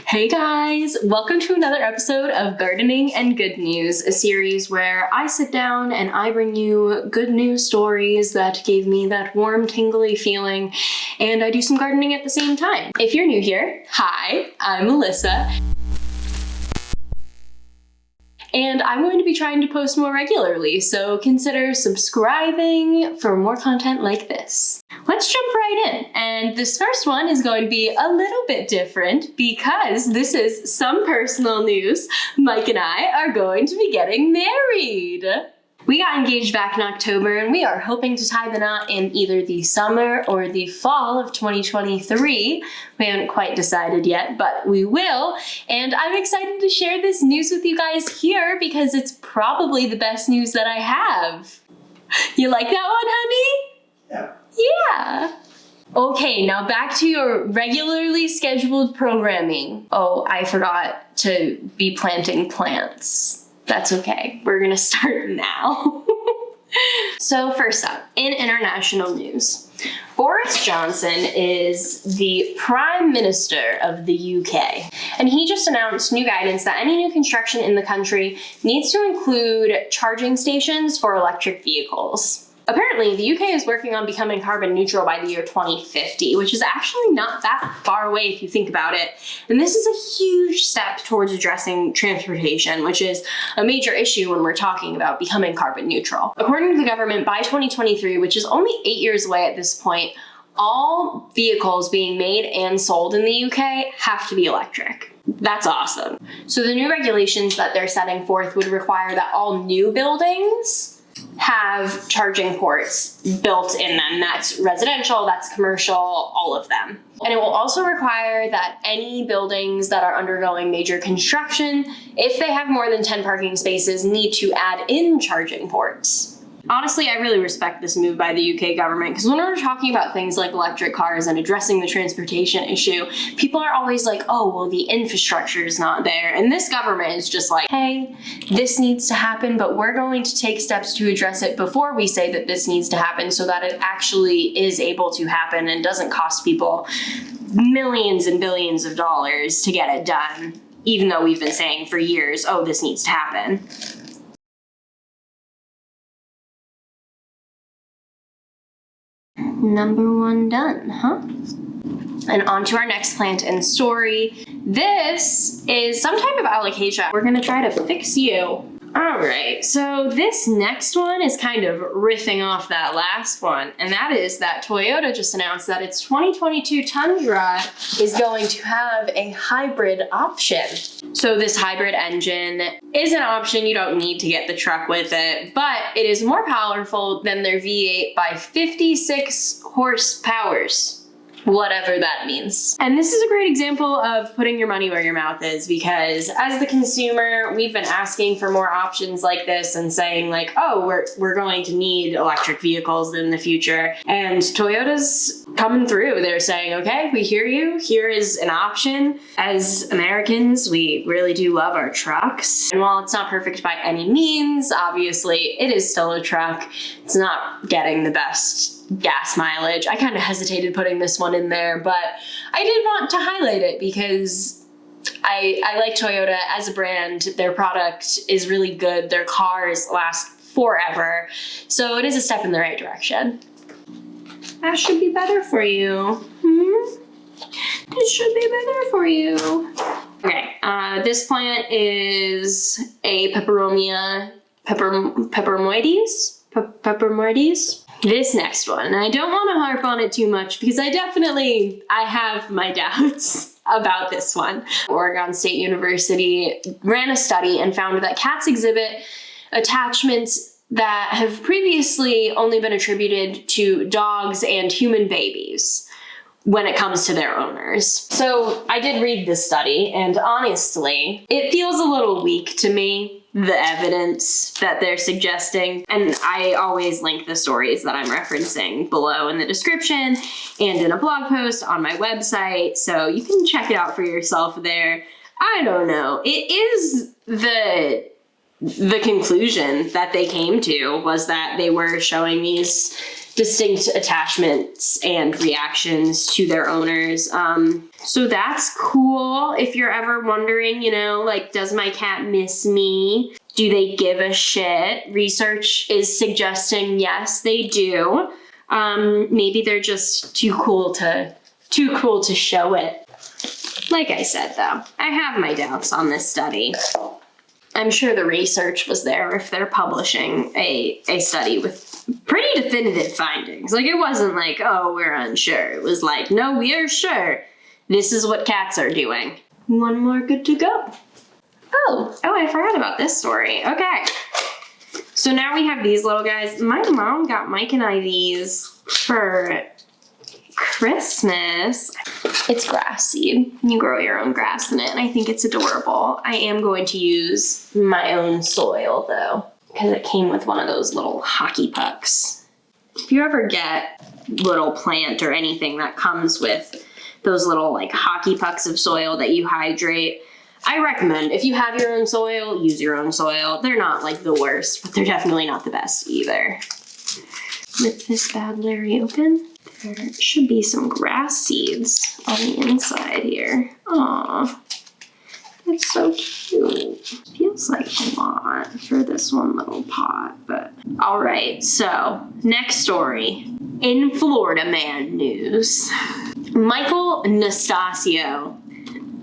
Hey guys, welcome to another episode of Gardening and Good News, a series where I sit down and I bring you good news stories that gave me that warm, tingly feeling, and I do some gardening at the same time. If you're new here, hi, I'm Melissa. And I'm going to be trying to post more regularly, so consider subscribing for more content like this. Let's jump right in. And this first one is going to be a little bit different because this is some personal news. Mike and I are going to be getting married. We got engaged back in October and we are hoping to tie the knot in either the summer or the fall of 2023. We haven't quite decided yet, but we will. And I'm excited to share this news with you guys here because it's probably the best news that I have. You like that one, honey? Yeah. Yeah. Okay, now back to your regularly scheduled programming. Oh, I forgot to be planting plants. That's okay. We're gonna start now. So first up, in international news, Boris Johnson is the Prime Minister of the UK, and he just announced new guidance that any new construction in the country needs to include charging stations for electric vehicles. Apparently, the UK is working on becoming carbon neutral by the year 2050, which is actually not that far away if you think about it. And this is a huge step towards addressing transportation, which is a major issue when we're talking about becoming carbon neutral. According to the government, by 2023, which is only 8 years away at this point, all vehicles being made and sold in the UK have to be electric. That's awesome. So the new regulations that they're setting forth would require that all new buildings have charging ports built in them. That's residential, that's commercial, all of them. And it will also require that any buildings that are undergoing major construction, if they have more than 10 parking spaces, need to add in charging ports. Honestly, I really respect this move by the UK government because when we're talking about things like electric cars and addressing the transportation issue, people are always like, oh, well, the infrastructure is not there. And this government is just like, hey, this needs to happen, but we're going to take steps to address it before we say that this needs to happen so that it actually is able to happen and doesn't cost people millions and billions of dollars to get it done, even though we've been saying for years, oh, this needs to happen. Number one done, huh? And on to our next plant and story. This is some type of alocasia. We're gonna try to fix you. All right, so this next one is kind of riffing off that last one, and that is that Toyota just announced that its 2022 Tundra is going to have a hybrid option. So this hybrid engine is an option. You don't need to get the truck with it, but it is more powerful than their V8 by 56 horsepower. Whatever that means. And this is a great example of putting your money where your mouth is because as the consumer, we've been asking for more options like this and saying like, oh, we're going to need electric vehicles in the future. And Toyota's coming through. They're saying, okay, we hear you. Here is an option. As Americans, we really do love our trucks. And while it's not perfect by any means, obviously it is still a truck. It's not getting the best gas mileage. I kind of hesitated putting this one in there, but I did want to highlight it because I like Toyota as a brand. Their product is really good. Their cars last forever. So it is a step in the right direction. That should be better for you. It should be better for you. Okay, this plant is a Peperomioides. This next one, I don't want to harp on it too much because I have my doubts about this one. Oregon State University ran a study and found that cats exhibit attachments that have previously only been attributed to dogs and human babies when it comes to their owners. So I did read this study and honestly, it feels a little weak to me, the evidence that they're suggesting. And I always link the stories that I'm referencing below in the description and in a blog post on my website. So you can check it out for yourself there. I don't know. It is the conclusion that they came to was that they were showing these distinct attachments and reactions to their owners. So that's cool. If you're ever wondering, you know, like, does my cat miss me? Do they give a shit? Research is suggesting yes, they do. Maybe they're just too cool to show it. Like I said, though, I have my doubts on this study. I'm sure the research was there if they're publishing a study with pretty definitive findings. Like, it wasn't like, oh, we're unsure. It was like, no, we are sure. This is what cats are doing. One more good to go. Oh, I forgot about this story. Okay. So now we have these little guys. My mom got Mike and I these for Christmas. It's grass seed. You grow your own grass in it, and I think it's adorable. I am going to use my own soil, though, because it came with one of those little hockey pucks. If you ever get little plant or anything that comes with those little, like, hockey pucks of soil that you hydrate, I recommend, if you have your own soil, use your own soil. They're not, like, the worst, but they're definitely not the best either. Rip this bad Larry open. There should be some grass seeds on the inside here. Aw, that's so cute. Feels like a lot for this one little pot, but all right. So next story, in Florida man news, Michael Nastasio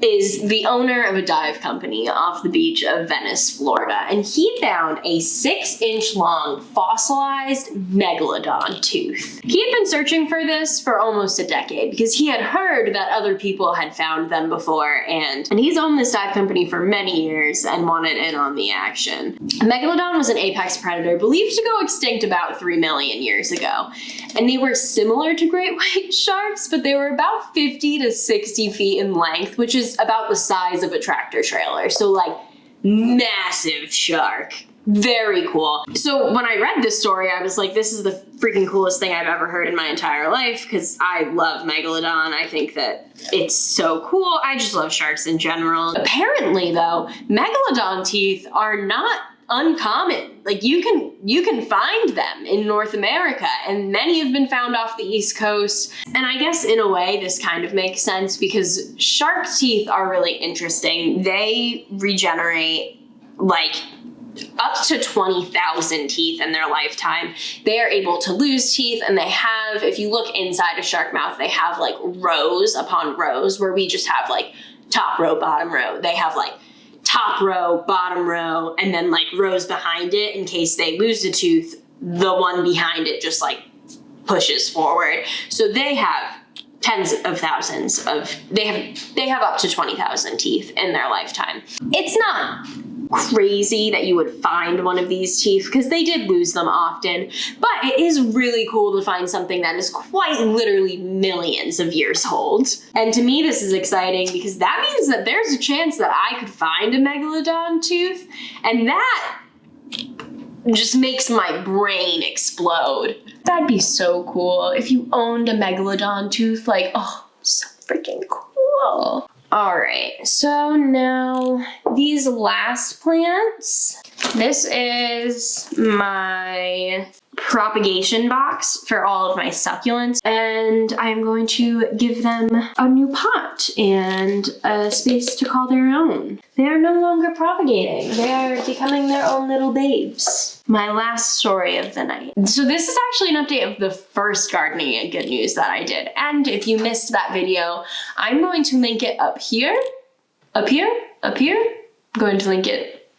is the owner of a dive company off the beach of Venice, Florida, and he found a 6-inch long fossilized Megalodon tooth. He had been searching for this for almost a decade because he had heard that other people had found them before, and he's owned this dive company for many years and wanted in on the action. Megalodon was an apex predator believed to go extinct about 3 million years ago, and they were similar to great white sharks, but they were about 50 to 60 feet in length, which is about the size of a tractor trailer. So, like, massive shark. Very cool. So when I read this story, I was like, this is the freaking coolest thing I've ever heard in my entire life, because I love Megalodon. I think that it's so cool. I just love sharks in general. Apparently, though, Megalodon teeth are not uncommon. Like, you can find them in North America, and many have been found off the East Coast. And I guess in a way this kind of makes sense because shark teeth are really interesting. They regenerate like up to 20,000 teeth in their lifetime. They are able to lose teeth, and they have, if you look inside a shark mouth, they have like rows upon rows, where we just have like top row, bottom row. They have like top row, bottom row, and then like rows behind it in case they lose a tooth. The one behind it just like pushes forward. So they have tens of thousands of, they have up to 20,000 teeth in their lifetime. It's not crazy that you would find one of these teeth because they did lose them often, but it is really cool to find something that is quite literally millions of years old. And to me, this is exciting because that means that there's a chance that I could find a Megalodon tooth, and that just makes my brain explode. That'd be so cool if you owned a Megalodon tooth. Like, oh, so freaking cool. All right, so now these last plants, this is my propagation box for all of my succulents, and I'm going to give them a new pot and a space to call their own. They are no longer propagating. They are becoming their own little babes. My last story of the night. So this is actually an update of the first gardening and good news that I did. And if you missed that video, I'm going to link it up here, up here, up here. I'm going to link it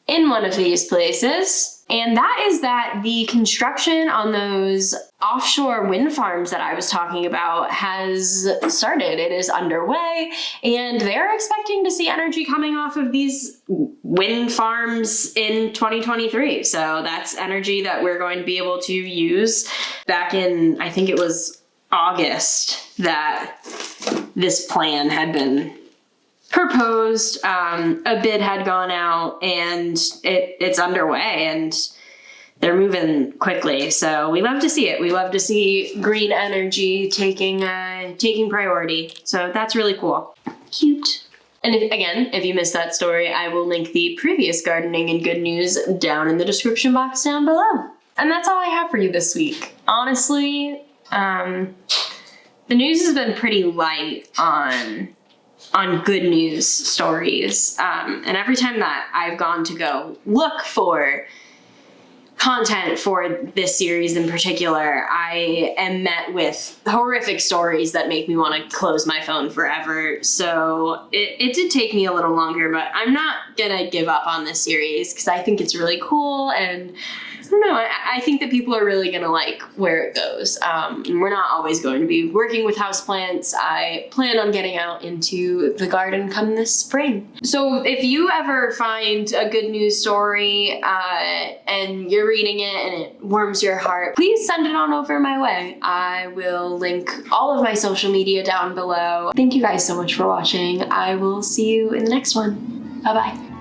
in one of these places. And that is that the construction on those offshore wind farms that I was talking about has started. It is underway, and they're expecting to see energy coming off of these wind farms in 2023. So that's energy that we're going to be able to use. Back in, I think it was August, that this plan had been proposed, a bid had gone out, and it's underway, and they're moving quickly. So we love to see it. We love to see green energy taking priority. So that's really cool. Cute. And if you missed that story, I will link the previous gardening and good news down in the description box down below. And that's all I have for you this week. Honestly, the news has been pretty light on good news stories. And every time that I've gone to go look for content for this series in particular, I am met with horrific stories that make me want to close my phone forever. So it did take me a little longer, but I'm not gonna give up on this series because I think it's really cool, and I don't know, I think that people are really gonna like where it goes. We're not always going to be working with houseplants. I plan on getting out into the garden come this spring. So if you ever find a good news story and you're reading it and it warms your heart, please send it on over my way. I will link all of my social media down below. Thank you guys so much for watching. I will see you in the next one. Bye-bye.